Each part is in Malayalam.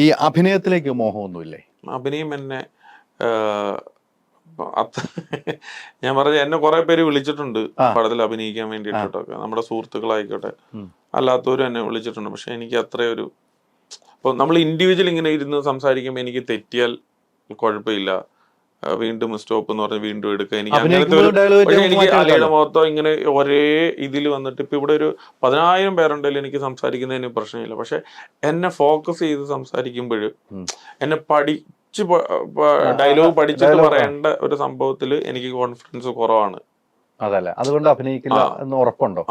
ഈ അഭിനയത്തിലേക്ക് മോഹമൊന്നുമില്ലേ? അഭിനയം എന്നെ ഞാൻ പറഞ്ഞ എന്നെ കുറെ പേര് വിളിച്ചിട്ടുണ്ട് പടത്തിൽ അഭിനയിക്കാൻ വേണ്ടിയിട്ടൊക്കെ, നമ്മുടെ സുഹൃത്തുക്കളായിക്കോട്ടെ അല്ലാത്തവരും എന്നെ വിളിച്ചിട്ടുണ്ട്. പക്ഷെ എനിക്ക് അത്രയൊരു, ഇപ്പൊ നമ്മൾ ഇൻഡിവിജ്വൽ ഇങ്ങനെ ഇരുന്ന് സംസാരിക്കുമ്പോൾ എനിക്ക് തെറ്റിയാൽ കുഴപ്പമില്ല, വീണ്ടും സ്റ്റോപ്പ് എന്ന് പറഞ്ഞ് വീണ്ടും എടുക്കുക, എനിക്ക് അങ്ങനത്തെ ഒരു, പക്ഷെ എനിക്ക് അലിയുടെ മുഖത്തോ ഇങ്ങനെ ഒരേ ഇതിൽ വന്നിട്ട് ഇപ്പൊ ഇവിടെ ഒരു 10,000 പേരുണ്ടെങ്കിലും എനിക്ക് സംസാരിക്കുന്നതിന് പ്രശ്നമില്ല. പക്ഷെ എന്നെ ഫോക്കസ് ചെയ്ത് സംസാരിക്കുമ്പോൾ എന്നെ ഡയലോഗ് പഠിച്ചിട്ട് പറയേണ്ട ഒരു സംഭവത്തിൽ എനിക്ക് കോൺഫിഡൻസ് കുറവാണ്. അതല്ല, അതുകൊണ്ട് അഭിനയിക്കില്ല എന്ന് ഉറപ്പുണ്ടോ?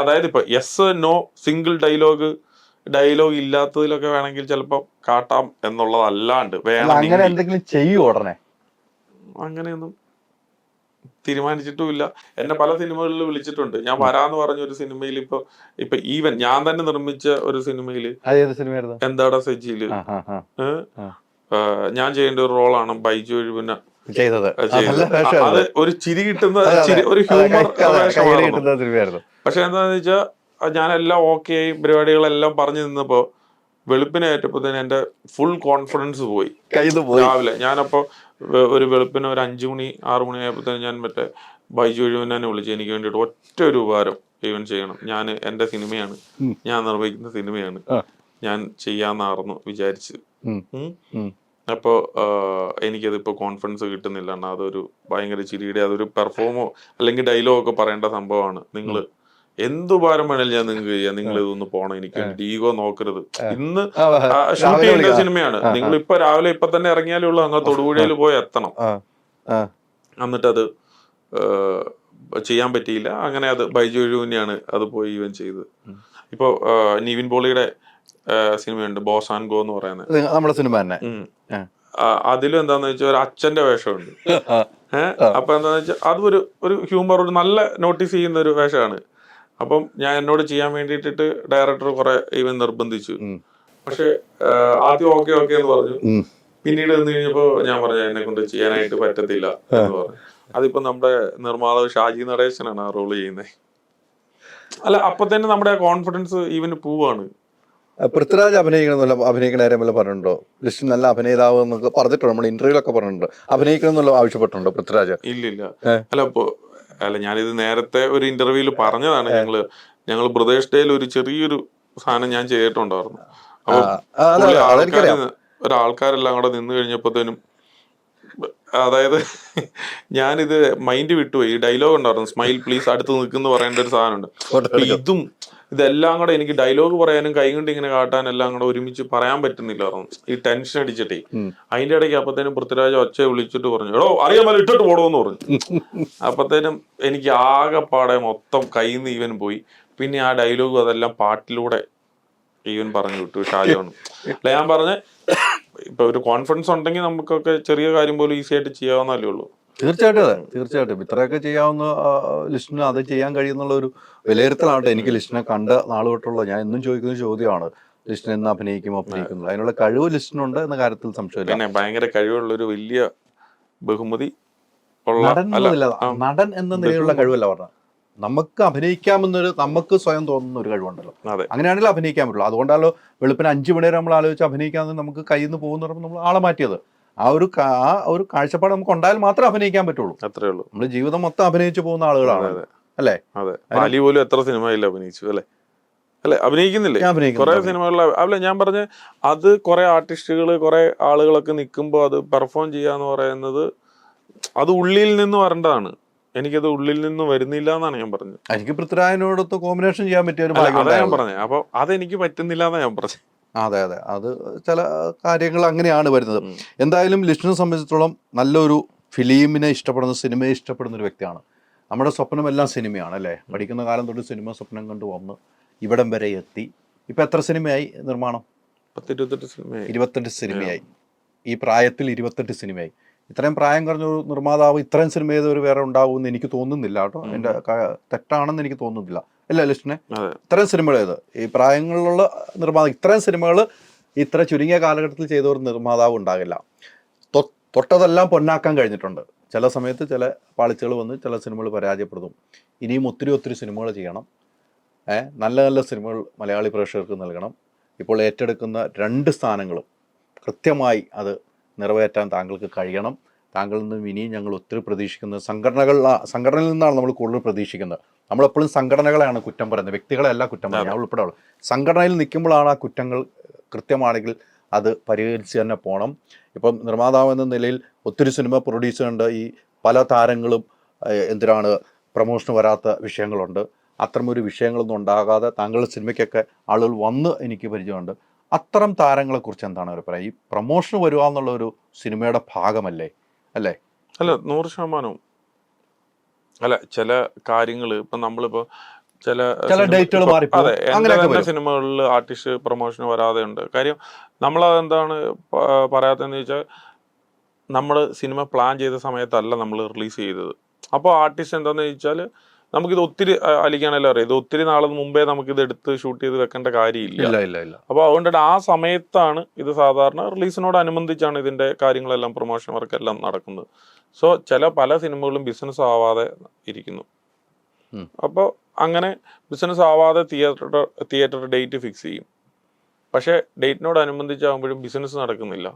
അതായത് ഇപ്പൊ യെസ് നോ സിംഗിൾ ഡയലോഗ് ഇല്ലാത്തതിലൊക്കെ വേണമെങ്കിൽ ചിലപ്പോ കാട്ടാം എന്നുള്ളതല്ലാണ്ട് അങ്ങനെ എന്തെങ്കിലും ചെയ്യൂ ഉടനെ അങ്ങനെയൊന്നും തീരുമാനിച്ചിട്ടുമില്ല. എന്നെ പല സിനിമകളിൽ വിളിച്ചിട്ടുണ്ട്. ഞാൻ വരാന്ന് പറഞ്ഞ ഒരു സിനിമയിൽ ഇപ്പൊ ഈവൻ ഞാൻ തന്നെ നിർമ്മിച്ച ഒരു സിനിമയില്, എന്താടാ സജിയില് ഞാൻ ചെയ്യേണ്ട ഒരു റോളാണ് ബൈജു എഴുപുന്ന ചെയ്തത്. അത് ഒരു ചിരി കിട്ടുന്ന ഒരു ഹ്യൂമർ വേഷമായിരുന്നു. പക്ഷെ എന്താന്ന് വെച്ചാൽ ഞാനെല്ലാം ഓക്കെ ആയി പരിപാടികളെല്ലാം പറഞ്ഞു നിന്നപ്പോ വെളുപ്പിനേറ്റപ്പോഴത്തേന് എന്റെ ഫുൾ കോൺഫിഡൻസ് പോയി. രാവിലെ ഞാനപ്പോ ഒരു വെളുപ്പിന് ഒരു 5 മണി 6 മണി ആയപ്പോഴത്തേന് ഞാൻ മറ്റേ ബൈജു എഴുപനെ വിളിച്ചു, എനിക്ക് വേണ്ടിയിട്ട് ഒറ്റ ഒരു ഉപകാരം ഈവൻ ചെയ്യണം, ഞാൻ എന്റെ സിനിമയാണ്, ഞാൻ നിർവഹിക്കുന്ന സിനിമയാണ്, ഞാൻ ചെയ്യാന്നായിരുന്നു വിചാരിച്ചത്. അപ്പോ എനിക്കതിപ്പോ കോൺഫിഡൻസ് കിട്ടുന്നില്ല. കാരണം അതൊരു ഭയങ്കര ചിരിയുടെ അതൊരു പെർഫോമോ അല്ലെങ്കിൽ ഡയലോഗ് ഒക്കെ പറയേണ്ട സംഭവമാണ്. നിങ്ങൾ എന്തുപകാരം വേണേലും ഞാൻ നിങ്ങൾക്ക് ചെയ്യാം, നിങ്ങൾ ഇതൊന്ന് പോണം, എനിക്ക് വേണ്ടിട്ട് ഈഗോ നോക്കരുത്. ഇന്ന് ഷൂട്ട് ചെയ്യേണ്ട സിനിമയാണ്, നിങ്ങൾ ഇപ്പൊ രാവിലെ ഇപ്പൊ തന്നെ ഇറങ്ങിയാലേ ഉള്ളൂ അങ്ങ് തൊടുപുഴയിൽ പോയി എത്തണം. എന്നിട്ടത് ചെയ്യാൻ പറ്റിയില്ല. അങ്ങനെ അത് ബൈജു എഴുപുന്നെയാണ് അത് പോയി ഈവൻ ചെയ്തത്. ഇപ്പൊ നിവിൻ പോളിയുടെ സിനിമയുണ്ട് ബോസ് ആൻഡ് ഗോ എന്ന് പറയുന്നത്, നമ്മുടെ സിനിമ തന്നെ. അതിലും എന്താന്ന് വെച്ചാൽ ഒരു അച്ഛന്റെ വേഷമുണ്ട്. അപ്പൊ എന്താന്ന് വെച്ചാൽ അതൊരു ഹ്യൂമർ, ഒരു നല്ല നോട്ടീസ് ചെയ്യുന്ന ഒരു വേഷമാണ്. അപ്പം ഞാൻ എന്നോട് ചെയ്യാൻ വേണ്ടിയിട്ട് ഡയറക്ടർ കുറെ ഈവൻ നിർബന്ധിച്ചു. പക്ഷെ ആദ്യം ഓക്കെ എന്ന് പറഞ്ഞു. പിന്നീട് എന്ന് കഴിഞ്ഞപ്പോ ഞാൻ പറഞ്ഞു എന്നെ കൊണ്ട് ചെയ്യാനായിട്ട് പറ്റത്തില്ല എന്ന് പറഞ്ഞു. അതിപ്പോ നമ്മുടെ നിർമ്മാതാവ് ഷാജി നടേശനാണ് ആ റോള് ചെയ്യുന്നത്. അല്ല, അപ്പൊ തന്നെ നമ്മുടെ കോൺഫിഡൻസ് ഈവന് പോവാണ്. പൃഥ്വിരാജ് അഭിനയിക്കണ കാര്യം വല്ല പറഞ്ഞിട്ടുണ്ടോ? ലിസ്റ്റ് നല്ല അഭിനേതാവ് എന്നൊക്കെ പറഞ്ഞിട്ടുണ്ടോ? നമ്മൾ ഇന്റർവ്യൂലൊക്കെ പറഞ്ഞിട്ടുണ്ടോ അഭിനയിക്കണം എന്നുള്ള ആവശ്യപ്പെട്ടുണ്ടോ പൃഥ്വിരാജ്? ഇല്ല. അല്ല ഞാനിത് നേരത്തെ ഒരു ഇന്റർവ്യൂല് പറഞ്ഞതാണ്. ഞങ്ങൾ ബ്രദേഴ്സ് ഡേയിൽ ഒരു ചെറിയൊരു സാധനം ഞാൻ ചെയ്തിട്ടുണ്ടായിരുന്നു. ഒരാൾക്കാരെല്ലാം കൂടെ നിന്ന് കഴിഞ്ഞപ്പോഴത്തേനും, അതായത് ഞാനിത് മൈൻഡ് വിട്ടുപോയി. ഈ ഡയലോഗ് ഉണ്ടായിരുന്നു, സ്മൈൽ പ്ലീസ് അടുത്ത് നിൽക്കുന്നു പറയേണ്ട ഒരു സാധനമുണ്ട്. ഇതെല്ലാം കൂടെ എനിക്ക് ഡയലോഗ് പറയാനും കൈ കൊണ്ട് ഇങ്ങനെ കാട്ടാനും എല്ലാം കൂടെ ഒരുമിച്ച് പറയാൻ പറ്റുന്നില്ലായിരുന്നു, ഈ ടെൻഷൻ അടിച്ചിട്ടേ. അതിന്റെ ഇടയ്ക്ക് അപ്പത്തേനും പൃഥ്വിരാജ് ഒച്ച വിളിച്ചിട്ട് പറഞ്ഞു, എടോ അറിയാമല്ലോ ഇട്ടിട്ട് പോടോന്ന് പറഞ്ഞു. അപ്പത്തേനും എനിക്ക് ആകെപ്പാടെ മൊത്തം കയ്യിൽ നിന്ന് ഈവൻ പോയി. പിന്നെ ആ ഡയലോഗും അതെല്ലാം പാട്ടിലൂടെ ഈവൻ പറഞ്ഞു വിട്ടു ഷാജോണ്. അല്ല ഞാൻ പറഞ്ഞ ഇപ്പൊ ഒരു കോൺഫിഡൻസ് ഉണ്ടെങ്കിൽ നമുക്കൊക്കെ ചെറിയ കാര്യം പോലും ഈസി ആയിട്ട് ചെയ്യാവുന്നല്ലേ ഉള്ളൂ. തീർച്ചയായിട്ടും ഇത്രയൊക്കെ ചെയ്യാവുന്ന ലിസ്റ്റിന് അത് ചെയ്യാൻ കഴിയുന്നുള്ള ഒരു വിലയിരുത്തലാവട്ടെ. എനിക്ക് ലിസ്റ്റിനെ കണ്ട നാള് തൊട്ടുള്ള ഞാൻ എന്നും ചോദിക്കുന്ന ചോദ്യമാണ്, ലിസ്റ്റിന് എന്ന് അഭിനയിക്കുന്നത്. അതിനുള്ള കഴിവ് ലിസ്റ്റിനുണ്ട് എന്ന കാര്യത്തിൽ സംശയമില്ല. പിന്നെ ഭയങ്കര കഴിവുള്ളൊരു വലിയ ബഹുമതി നടൻ എന്ന നിലയിലുള്ള കഴിവല്ല പറഞ്ഞത്, നമുക്ക് അഭിനയിക്കാമെന്നൊരു നമുക്ക് സ്വയം തോന്നുന്ന ഒരു കഴിവുണ്ടല്ലോ. അങ്ങനെയാണെങ്കിൽ അഭിനയിക്കാൻ പറ്റുള്ളൂ. അതുകൊണ്ടാണല്ലോ വെളുപ്പിന് 5 മണി വരെ നമ്മൾ ആലോചിച്ച് അഭിനയിക്കാമെന്ന് നമുക്ക് കയ്യിൽ നിന്ന് പോകുന്ന നമ്മൾ ആളെ മാറ്റിയത്. ആ ഒരു കാഴ്ചപ്പാട് നമുക്ക് ഉണ്ടായാൽ മാത്രമേ അഭിനയിക്കാൻ പറ്റുള്ളൂ. അത്രേ ഉള്ളൂ. നമ്മൾ ജീവിതം മൊത്തം അഭിനയിച്ചു പോകുന്ന ആളുകളാണ്, അല്ലേ? അലി പോലും എത്ര സിനിമയിൽ അഭിനയിച്ചു, അല്ലെ? അഭിനയിക്കുന്നില്ലേ കുറെ സിനിമകളിൽ? അല്ല ഞാൻ പറഞ്ഞ അത് കുറെ ആർട്ടിസ്റ്റുകൾ കുറെ ആളുകളൊക്കെ നിൽക്കുമ്പോൾ അത് പെർഫോം ചെയ്യാന്ന് പറയുന്നത് അത് ഉള്ളിൽ നിന്ന് വരേണ്ടതാണ്. എനിക്കത് ഉള്ളിൽ നിന്ന് വരുന്നില്ല എന്നാണ് ഞാൻ പറഞ്ഞത്. എനിക്ക് പൃഥ്വിരാജിനോടൊത്ത് കോമ്പിനേഷൻ ചെയ്യാൻ പറ്റിയ അതാ ഞാൻ പറഞ്ഞത്. അപ്പൊ അതെനിക്ക് പറ്റുന്നില്ല എന്നാ ഞാൻ പറഞ്ഞത്. അതെ, അത് ചില കാര്യങ്ങൾ അങ്ങനെയാണ് വരുന്നത്. എന്തായാലും ലിസ്റ്റിനെ സംബന്ധിച്ചിടത്തോളം നല്ലൊരു ഫിലിമിനെ ഇഷ്ടപ്പെടുന്ന, സിനിമയെ ഇഷ്ടപ്പെടുന്ന ഒരു വ്യക്തിയാണ്. നമ്മുടെ സ്വപ്നമെല്ലാം സിനിമയാണ്, അല്ലേ? പഠിക്കുന്ന കാലം തൊട്ട് സിനിമ സ്വപ്നം കണ്ടു വന്ന് ഇവിടം വരെ എത്തി. ഇപ്പം എത്ര സിനിമയായി നിർമ്മാണം? 28 സിനിമയായി. ഈ പ്രായത്തിൽ 28 സിനിമയായി. ഇത്രയും പ്രായം കുറഞ്ഞൊരു നിർമ്മാതാവ് ഇത്രയും സിനിമ ചെയ്തവർ വേറെ ഉണ്ടാവുമെന്ന് എനിക്ക് തോന്നുന്നില്ല കേട്ടോ. എൻ്റെ തെറ്റാണെന്ന് എനിക്ക് തോന്നുന്നില്ല, അല്ല ലിസ്റ്റിനെ? ഇത്രയും സിനിമകൾ ചെയ്ത് ഈ പ്രായങ്ങളിലുള്ള നിർമ്മാതാവ് ഇത്രയും സിനിമകൾ ഇത്ര ചുരുങ്ങിയ കാലഘട്ടത്തിൽ ചെയ്ത ഒരു നിർമ്മാതാവ് ഉണ്ടാകില്ല. തൊട്ടതെല്ലാം പൊന്നാക്കാൻ കഴിഞ്ഞിട്ടുണ്ട്. ചില സമയത്ത് ചില പാളിച്ചകൾ വന്ന് ചില സിനിമകൾ പരാജയപ്പെടുന്നു. ഇനിയും ഒത്തിരി സിനിമകൾ ചെയ്യണം. നല്ല സിനിമകൾ മലയാളി പ്രേക്ഷകർക്ക് നൽകണം. ഇപ്പോൾ ഏറ്റെടുക്കുന്ന 2 സ്ഥാനങ്ങളും കൃത്യമായി അത് നിറവേറ്റാൻ താങ്കൾക്ക് കഴിയണം. താങ്കളിൽ നിന്നും ഇനിയും ഞങ്ങൾ ഒത്തിരി പ്രതീക്ഷിക്കുന്നത് സംഘടനയിൽ നിന്നാണ് നമ്മൾ കൂടുതൽ പ്രതീക്ഷിക്കുന്നത്. നമ്മളെപ്പോഴും സംഘടനകളെയാണ് കുറ്റം പറയുന്നത്, വ്യക്തികളെയല്ല കുറ്റം പറയുന്നത്. ഞാൻ ഉൾപ്പെടെ സംഘടനയിൽ നിൽക്കുമ്പോഴാണ് ആ കുറ്റങ്ങൾ കൃത്യമാണെങ്കിൽ അത് പരിഹരിച്ച് തന്നെ പോകണം. ഇപ്പം നിർമ്മാതാവ് എന്ന നിലയിൽ ഒത്തിരി സിനിമ പ്രൊഡ്യൂസ് ചെയ്യേണ്ട ഈ പല താരങ്ങളും എന്തിനാണ് പ്രൊമോഷന് വരാത്ത വിഷയങ്ങളുണ്ട്. അത്തരമൊരു വിഷയങ്ങളൊന്നും ഉണ്ടാകാതെ താങ്കളുടെ സിനിമയ്ക്കൊക്കെ ആളുകൾ വന്ന് എനിക്ക് പരിചയമുണ്ട്. അത്തരം താരങ്ങളെക്കുറിച്ച് എന്താണ് അഭിപ്രായം? ഈ പ്രൊമോഷന് വരിക എന്നുള്ളൊരു സിനിമയുടെ ഭാഗമല്ലേ അല്ലേ? അല്ല, 100%. അല്ല, ചില കാര്യങ്ങൾ ഇപ്പം നമ്മളിപ്പോൾ ചില ഡേറ്റുകൾ മാറി, അതെ, എൻ്റെ സിനിമകളിൽ ആർട്ടിസ്റ്റ് പ്രൊമോഷന് വരാതെ ഉണ്ട്. കാര്യം നമ്മളതെന്താണ് പറയാത്തതെന്ന് ചോദിച്ചാൽ, നമ്മൾ സിനിമ പ്ലാൻ ചെയ്ത സമയത്തല്ല നമ്മൾ റിലീസ് ചെയ്തത്. അപ്പോൾ ആർട്ടിസ്റ്റ് എന്താണെന്ന് ചോദിച്ചാൽ, നമുക്കിത് ഒത്തിരി അലിക്കാണല്ലോ അറിയാം, ഇത് ഒത്തിരി നാളെ മുമ്പേ നമുക്കിത് എടുത്ത് ഷൂട്ട് ചെയ്ത് വെക്കേണ്ട കാര്യമില്ല. അപ്പോൾ അതുകൊണ്ട് ആ സമയത്താണ് ഇത് സാധാരണ റിലീസിനോടനുബന്ധിച്ചാണ് ഇതിൻ്റെ കാര്യങ്ങളെല്ലാം, പ്രൊമോഷൻ വർക്കെല്ലാം നടക്കുന്നത്. സോ പല സിനിമകളും ബിസിനസ് ആവാതെ ഇരിക്കുന്നു. അപ്പോൾ അങ്ങനെ ബിസിനസ് ആവാതെ തിയേറ്റർ ഡേറ്റ് ഫിക്സ് ചെയ്യും. പക്ഷേ ഡേറ്റിനോടനുബന്ധിച്ചാകുമ്പോഴും ബിസിനസ് നടക്കുന്നില്ല.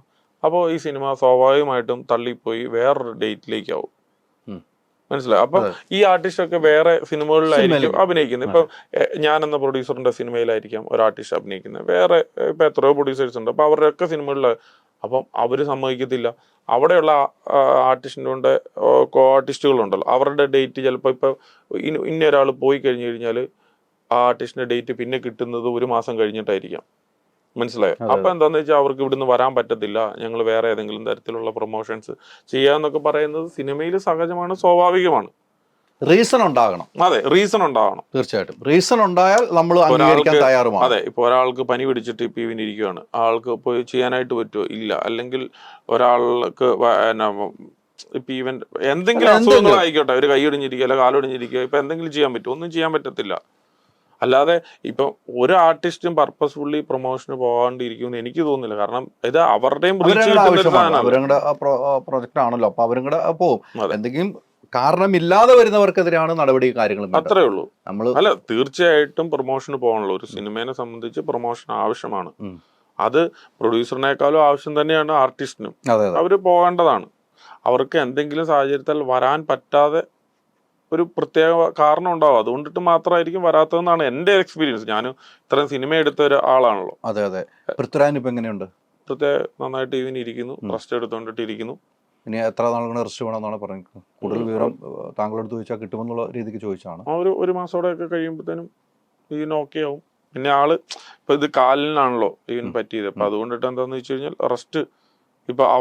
അപ്പോൾ ഈ സിനിമ സ്വാഭാവികമായിട്ടും തള്ളിപ്പോയി വേറൊരു ഡേറ്റിലേക്കാവും. മനസ്സിലായി? അപ്പം ഈ ആർട്ടിസ്റ്റ് ഒക്കെ വേറെ സിനിമകളിലായിരിക്കും അഭിനയിക്കുന്നത്. ഇപ്പം ഞാനെന്ന പ്രൊഡ്യൂസറിന്റെ സിനിമയിലായിരിക്കാം ഒരു ആർട്ടിസ്റ്റ് അഭിനയിക്കുന്നത്. വേറെ ഇപ്പം എത്രയോ പ്രൊഡ്യൂസേഴ്സ് ഉണ്ട്. അപ്പം അവരുടെയൊക്കെ സിനിമകളിൽ അപ്പം അവർ സമ്മതിക്കത്തില്ല. അവിടെയുള്ള ആർട്ടിസ്റ്റിൻ്റെ കോ ആർട്ടിസ്റ്റുകളുണ്ടല്ലോ, അവരുടെ ഡേറ്റ് ചിലപ്പോൾ ഇപ്പോൾ ഇന്ന ഒരാൾ പോയി കഴിഞ്ഞ് കഴിഞ്ഞാൽ ആ ആർട്ടിസ്റ്റിന്റെ ഡേറ്റ് പിന്നെ കിട്ടുന്നത് 1 മാസം കഴിഞ്ഞിട്ടായിരിക്കാം. മനസ്സിലായോ? അപ്പൊ എന്താന്ന് വെച്ചാൽ അവർക്ക് ഇവിടുന്ന് വരാൻ പറ്റത്തില്ല, ഞങ്ങൾ വേറെ ഏതെങ്കിലും തരത്തിലുള്ള പ്രൊമോഷൻസ് ചെയ്യാന്നൊക്കെ പറയുന്നത് സിനിമയിൽ സഹജമാണ്, സ്വാഭാവികമാണ്. റീസൺ ഉണ്ടാകണം. അതെ, റീസൺ ഉണ്ടാവണം. തീർച്ചയായിട്ടും റീസൺ ഉണ്ടായാൽ നമ്മൾ അംഗീകരിക്കാൻ തയ്യാറുമാണ്. അതെ, ഇപ്പൊ ഒരാൾക്ക് പനി പിടിച്ചിട്ട് ഇപ്പൊ ഇവൻ ഇരിക്കുകയാണ്, ആൾക്ക് പോയി ചെയ്യാനായിട്ട് പറ്റുമോ? ഇല്ല. അല്ലെങ്കിൽ ഒരാൾക്ക് ഇപ്പൊ ഈവൻ എന്തെങ്കിലും അസുഖങ്ങളായിക്കോട്ടെ, ഒരു കൈ ഒടിഞ്ഞിരിക്കുക അല്ല കാലൊടിഞ്ഞിരിക്കുക, ഇപ്പൊ എന്തെങ്കിലും ചെയ്യാൻ പറ്റുമോ? ഒന്നും ചെയ്യാൻ പറ്റത്തില്ല. അല്ലാതെ ഇപ്പൊ ഒരു ആർട്ടിസ്റ്റും പർപ്പസ്ഫുള്ളി പ്രൊമോഷന് പോകാണ്ടിരിക്കുമെന്ന് എനിക്ക് തോന്നുന്നില്ല. കാരണം ഇത് അവരുടെയും അവരുടെ പ്രൊജക്ട് ആണല്ലോ, അപ്പൊ അവരും കൂടെ പോകും. എന്തെങ്കിലും കാരണമില്ലാതെ വരുന്നവർക്കെതിരെയാണ് നടപടി കാര്യങ്ങളും. അത്രേ ഉള്ളൂ. അല്ല, തീർച്ചയായിട്ടും പ്രൊമോഷന് പോകാനുള്ള ഒരു സിനിമയെ സംബന്ധിച്ച് പ്രൊമോഷൻ ആവശ്യമാണ്. അത് പ്രൊഡ്യൂസറിനേക്കാളും ആവശ്യം തന്നെയാണ് ആർട്ടിസ്റ്റിനും. അവര് പോകേണ്ടതാണ്. അവർക്ക് എന്തെങ്കിലും സാഹചര്യത്തിൽ വരാൻ പറ്റാതെ ഒരു പ്രത്യേക കാരണം ഉണ്ടാവും, അതുകൊണ്ടിട്ട് മാത്രമായിരിക്കും വരാത്തതെന്നാണ് എൻ്റെ എക്സ്പീരിയൻസ്. ഞാൻ ഇത്രയും സിനിമ എടുത്ത ഒരാളാണല്ലോ. അതെ അതെ. പൃഥ്വിരാജ് ഇപ്പൊ എങ്ങനെയുണ്ട്? നന്നായിട്ട് ഇവൻ ഇരിക്കുന്നു, റെസ്റ്റ് എടുത്തോണ്ടിട്ട് ഇരിക്കുന്നു. ഇനി എത്ര നാളുകൊണ്ട് റെസ്റ്റ് വേണമെന്നാണ് പറഞ്ഞത്? കൂടുതൽ വിവരം താങ്കളെടുത്ത് ചോദിച്ചാൽ കിട്ടുമെന്നുള്ള രീതിക്ക് ചോദിച്ചാണ്. ഒരു മാസത്തോടെ ഒക്കെ കഴിയുമ്പോഴത്തേനും ഇതിന് ഓക്കെ ആവും. പിന്നെ ആള് ഇപ്പൊ ഇത് കാലിനാണല്ലോ ഇതിന് പറ്റിയത്, അപ്പൊ അതുകൊണ്ടിട്ട് എന്താന്ന് വെച്ച് കഴിഞ്ഞാൽ റെസ്റ്റ് ഇപ്പൊ